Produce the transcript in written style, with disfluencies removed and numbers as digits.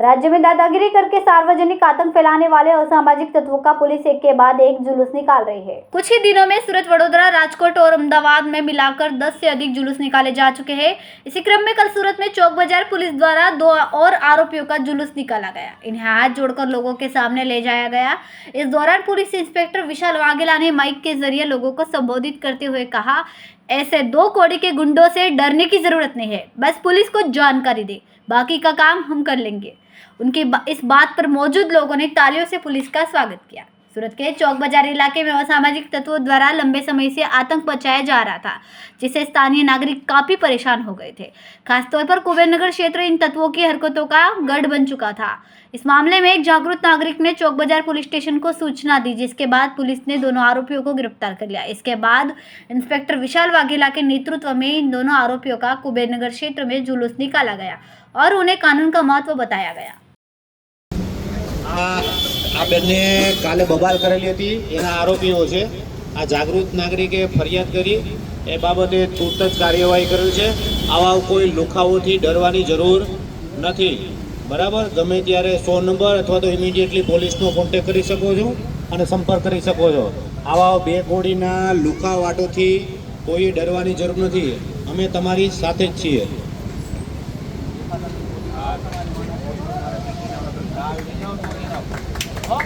राज्य में दादागिरी करके सार्वजनिक आतंक फैलाने वाले असामाजिक तत्वों का पुलिस एक के बाद एक जुलूस निकाल रही है। कुछ ही दिनों में सूरत, वडोदरा, राजकोट और अहमदाबाद में मिलाकर 10 से अधिक जुलूस निकाले जा चुके हैं। इसी क्रम में कल सूरत में चौक बाजार पुलिस द्वारा 2 और आरोपियों का जुलूस निकाला गया। इन्हें हाथ जोड़कर लोगों के सामने ले जाया गया। इस दौरान पुलिस इंस्पेक्टर विशाल वाघेला ने माइक के जरिए लोगों को संबोधित करते हुए कहा, ऐसे 2 कौड़ी के गुंडों से डरने की जरूरत नहीं है, बस पुलिस को जानकारी दे, बाकी का काम हम कर लेंगे। उनकी इस बात पर मौजूद लोगों ने तालियों से पुलिस का स्वागत किया। सूरत के चौक बाजार इलाके में असामाजिक तत्वों द्वारा लंबे समय से आतंक मचाया जा रहा था, जिससे स्थानीय नागरिक काफी परेशान हो गए थे। खासतौर पर कुबेरनगर क्षेत्र इन तत्वों की हरकतों का गढ़ बन चुका था। इस मामले में एक जागरूक नागरिक ने चौक बाजार पुलिस स्टेशन को सूचना दी, जिसके बाद पुलिस ने दोनों आरोपियों को गिरफ्तार कर लिया। इसके बाद इंस्पेक्टर विशाल वाघेला के नेतृत्व में इन दोनों आरोपियों का कुबेरनगर क्षेत्र में जुलूस निकाला गया और उन्हें कानून का महत्व बताया गया। આ બેનને કાલે બબાલ કરેલી હતી, એના આરોપીઓ છે। આ જાગૃત નાગરિકે ફરિયાદ કરી એ બાબતે તુરત જ કાર્યવાહી કરેલ છે। આવા કોઈ લુખાઓથી ડરવાની જરૂર નથી, બરાબર। ગમે ત્યારે 100 નંબર અથવા તો ઇમિડિયેટલી પોલીસનો કોન્ટેક્ટ કરી શકો છો અને સંપર્ક કરી શકો છો। આવા 2 કોડીના લુખાવાટોથી કોઈ ડરવાની જરૂર નથી। અમે તમારી સાથે જ છીએ। Oh.